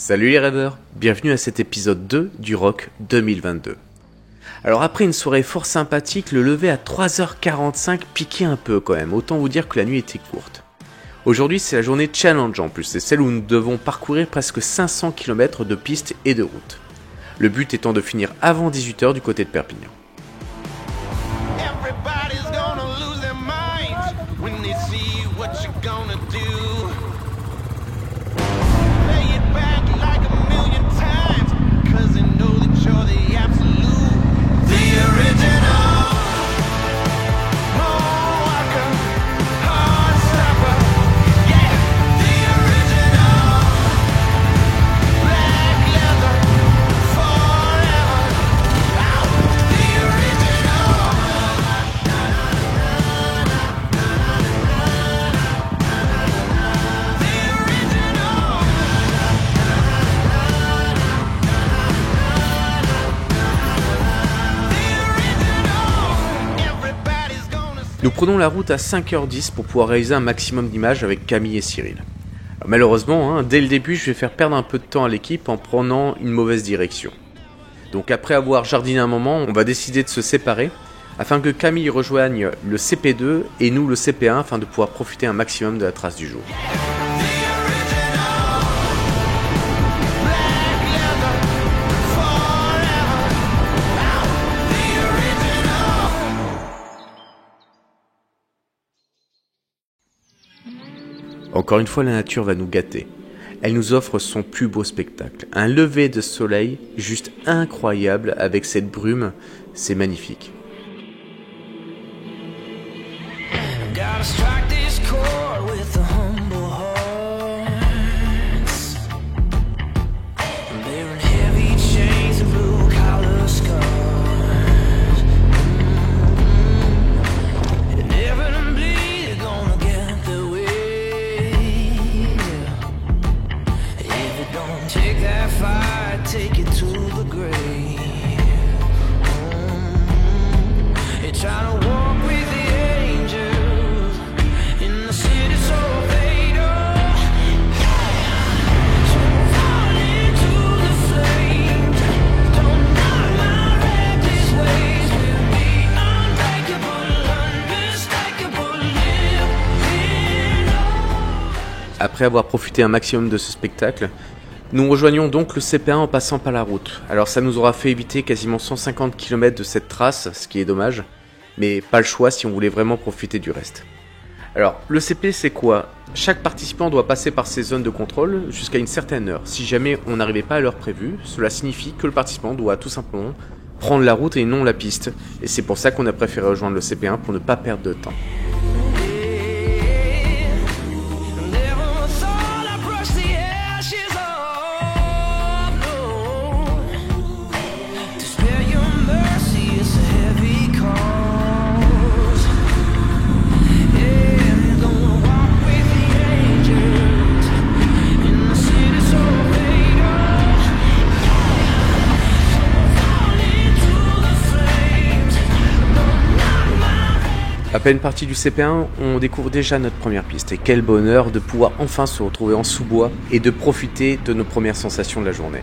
Salut les rêveurs, bienvenue à cet épisode 2 du Rock 2022. Alors après une soirée fort sympathique, le lever à 3h45 piquait un peu quand même, autant vous dire que la nuit était courte. Aujourd'hui c'est la journée challenge en plus, c'est celle où nous devons parcourir presque 500 km de pistes et de routes. Le but étant de finir avant 18h du côté de Perpignan. Nous prenons la route à 5h10 pour pouvoir réaliser un maximum d'images avec Camille et Cyril. Alors malheureusement, dès le début, je vais faire perdre un peu de temps à l'équipe en prenant une mauvaise direction. Donc après avoir jardiné un moment, on va décider de se séparer afin que Camille rejoigne le CP2 et nous le CP1 afin de pouvoir profiter un maximum de la trace du jour. Encore une fois, la nature va nous gâter. Elle nous offre son plus beau spectacle. Un lever de soleil juste incroyable avec cette brume, c'est magnifique. Après avoir profité un maximum de ce spectacle, nous rejoignons donc le CP1 en passant par la route. Alors ça nous aura fait éviter quasiment 150 km de cette trace, ce qui est dommage, mais pas le choix si on voulait vraiment profiter du reste. Alors le CP c'est quoi ? Chaque participant doit passer par ces zones de contrôle jusqu'à une certaine heure. Si jamais on n'arrivait pas à l'heure prévue, cela signifie que le participant doit tout simplement prendre la route et non la piste. Et c'est pour ça qu'on a préféré rejoindre le CP1 pour ne pas perdre de temps. À peine parti du CP1, on découvre déjà notre première piste. Et quel bonheur de pouvoir enfin se retrouver en sous-bois et de profiter de nos premières sensations de la journée.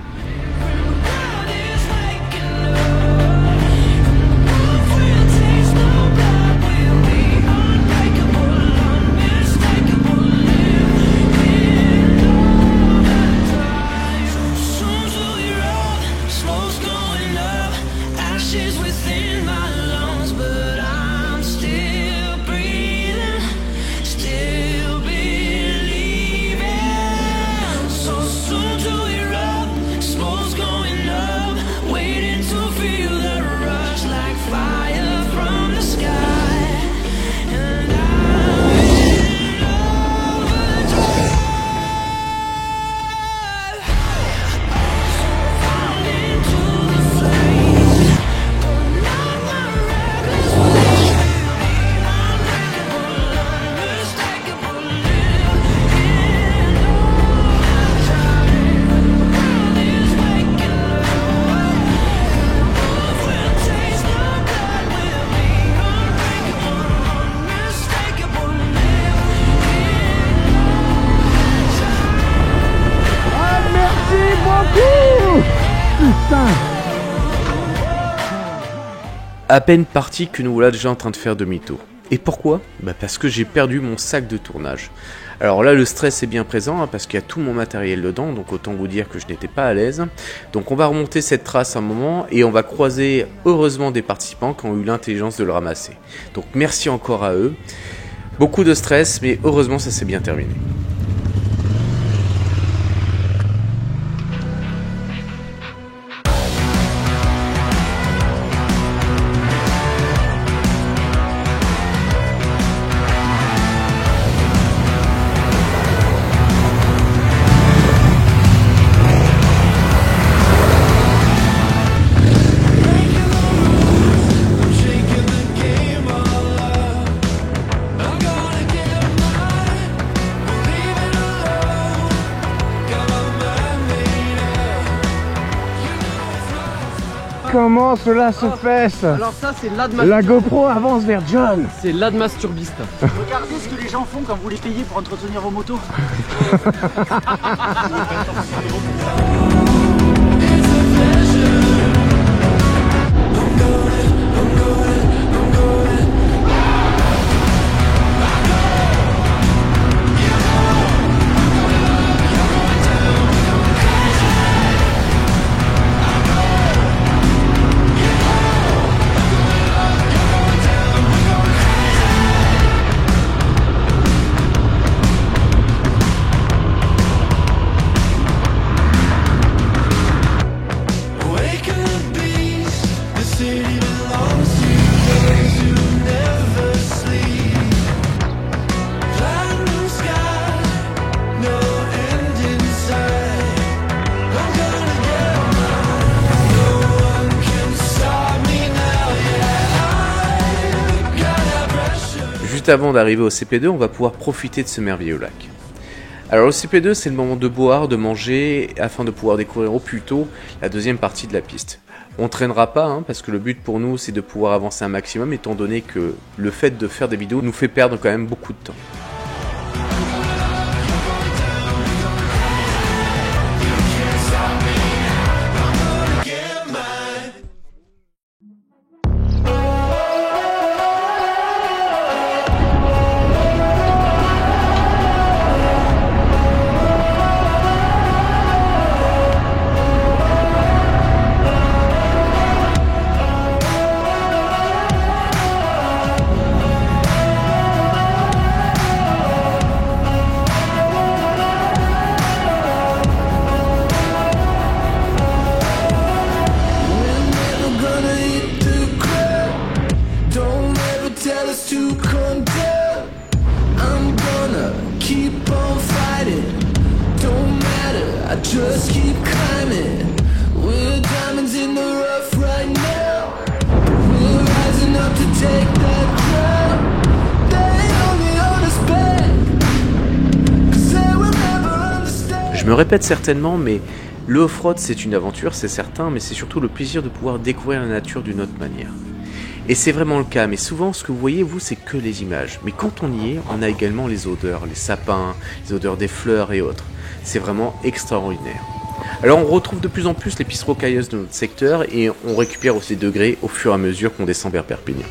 Smoke putain! À peine parti que nous voilà déjà en train de faire demi-tour. Et pourquoi? Parce que j'ai perdu mon sac de tournage. Alors là, le stress est bien présent, parce qu'il y a tout mon matériel dedans, donc autant vous dire que je n'étais pas à l'aise. Donc on va remonter cette trace un moment, et on va croiser heureusement des participants qui ont eu l'intelligence de le ramasser. Donc merci encore à eux. Beaucoup de stress, mais heureusement ça s'est bien terminé. Comment cela se fait? Alors ça c'est La GoPro avance vers John. C'est l'admasturbiste. Regardez ce que les gens font quand vous les payez pour entretenir vos motos. Juste avant d'arriver au CP2, on va pouvoir profiter de ce merveilleux lac. Alors le CP2, c'est le moment de boire, de manger, afin de pouvoir découvrir au plus tôt la deuxième partie de la piste. On ne traînera pas, parce que le but pour nous, c'est de pouvoir avancer un maximum, étant donné que le fait de faire des vidéos nous fait perdre quand même beaucoup de temps. Just keep climbing. We're diamonds in the rough right now. We're rising up to take that crown. They only hold us back, 'cause they will never understand. Je me répète certainement, mais le off-road c'est une aventure, c'est certain, mais c'est surtout le plaisir de pouvoir découvrir la nature d'une autre manière. Et c'est vraiment le cas, mais souvent ce que vous voyez vous c'est que les images. Mais quand on y est, on a également les odeurs, les sapins, les odeurs des fleurs et autres. C'est vraiment extraordinaire. Alors on retrouve de plus en plus les pistes rocailleuses de notre secteur et on récupère aussi des degrés au fur et à mesure qu'on descend vers Perpignan.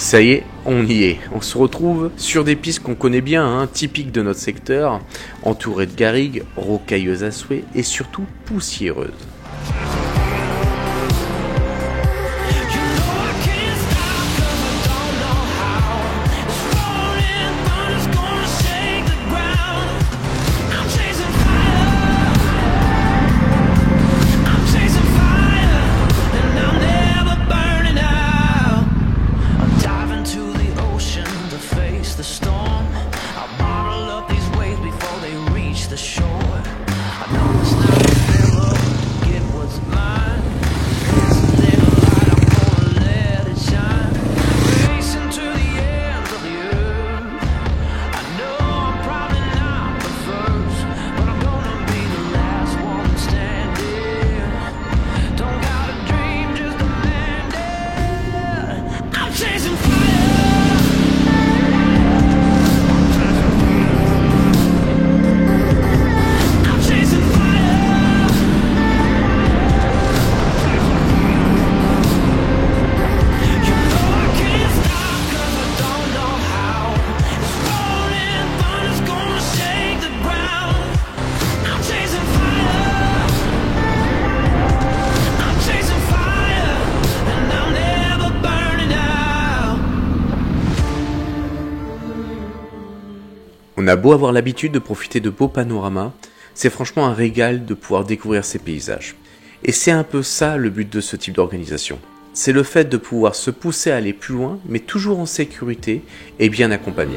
Ça y est, on y est. On se retrouve sur des pistes qu'on connaît bien, hein, typiques de notre secteur, entourées de garrigues, rocailleuses à souhait et surtout poussiéreuses. On a beau avoir l'habitude de profiter de beaux panoramas, c'est franchement un régal de pouvoir découvrir ces paysages. Et c'est un peu ça le but de ce type d'organisation. C'est le fait de pouvoir se pousser à aller plus loin, mais toujours en sécurité et bien accompagné.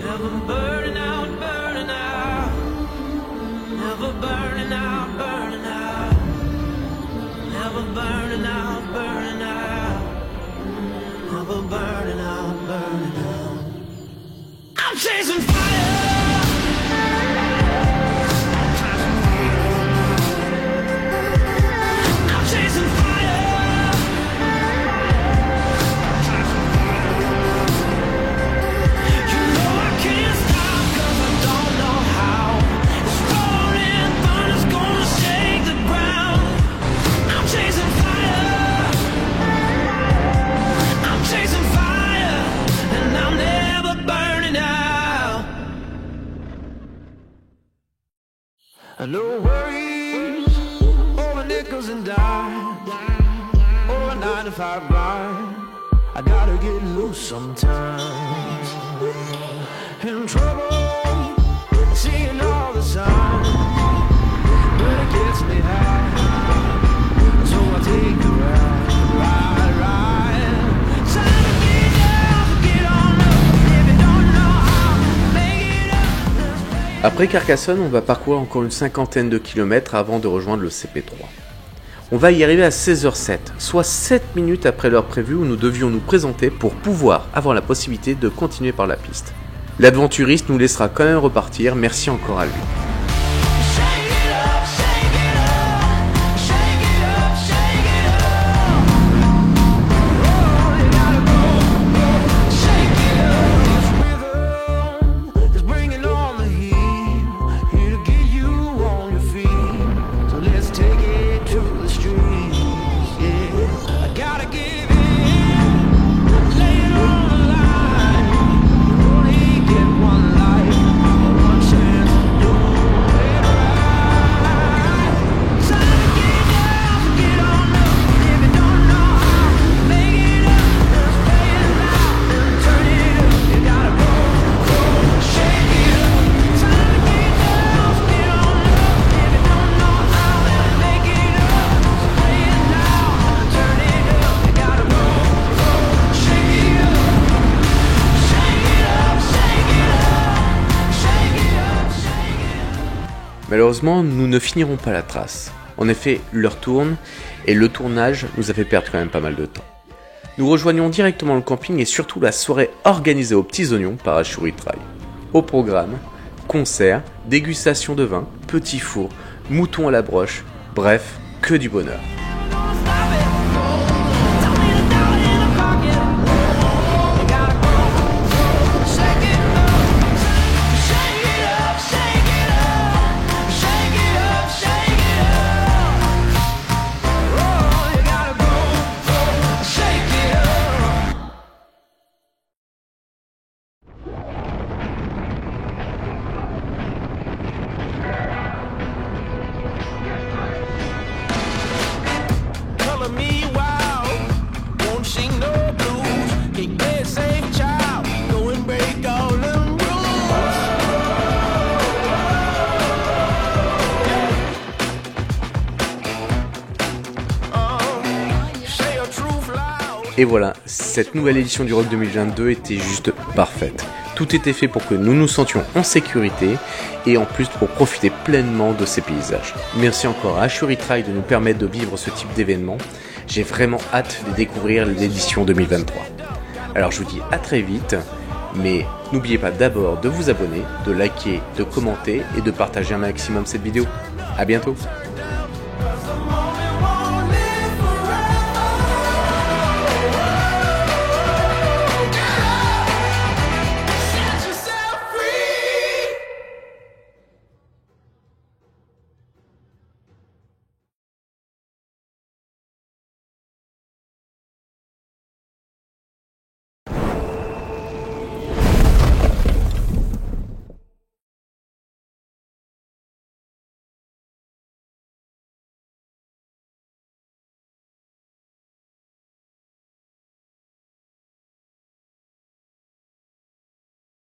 No worries over nickels and dimes or a 9-to-5 grind. I gotta get loose sometimes. In trouble, seeing all the signs, but it gets me high, so I take a ride. Time to get down, get on up. If you don't know how, make it up. Let's play it. Après Carcassonne, on va parcourir encore une cinquantaine de kilomètres avant de rejoindre le CP3. On va y arriver à 16h07, soit 7 minutes après l'heure prévue où nous devions nous présenter pour pouvoir avoir la possibilité de continuer par la piste. L'aventuriste nous laissera quand même repartir, merci encore à lui. Malheureusement, nous ne finirons pas la trace. En effet, l'heure tourne, et le tournage nous a fait perdre quand même pas mal de temps. Nous rejoignons directement le camping et surtout la soirée organisée aux petits oignons par Ashuri Trail. Au programme, concerts, dégustation de vin, petits fours, moutons à la broche, bref, que du bonheur. Et voilà, cette nouvelle édition du Rock 2022 était juste parfaite. Tout était fait pour que nous nous sentions en sécurité et en plus pour profiter pleinement de ces paysages. Merci encore à AssuriTrail de nous permettre de vivre ce type d'événement. J'ai vraiment hâte de découvrir l'édition 2023. Alors je vous dis à très vite, mais n'oubliez pas d'abord de vous abonner, de liker, de commenter et de partager un maximum cette vidéo. À bientôt.